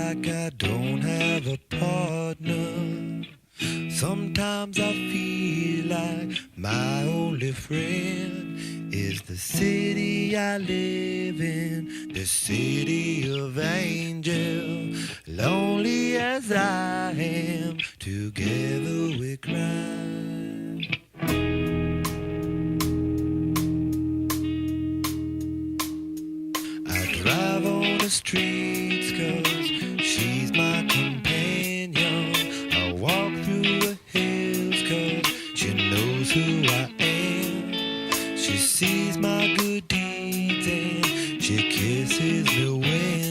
like I don't have a partner. Sometimes I feel like my only friend is the city I live in, the city of angel. Lonely as I am, together we cry. I drive on the streets 'cause she's my companion. I walk through the hills 'cause she knows who I am. She sees my good deeds and she kisses the wind.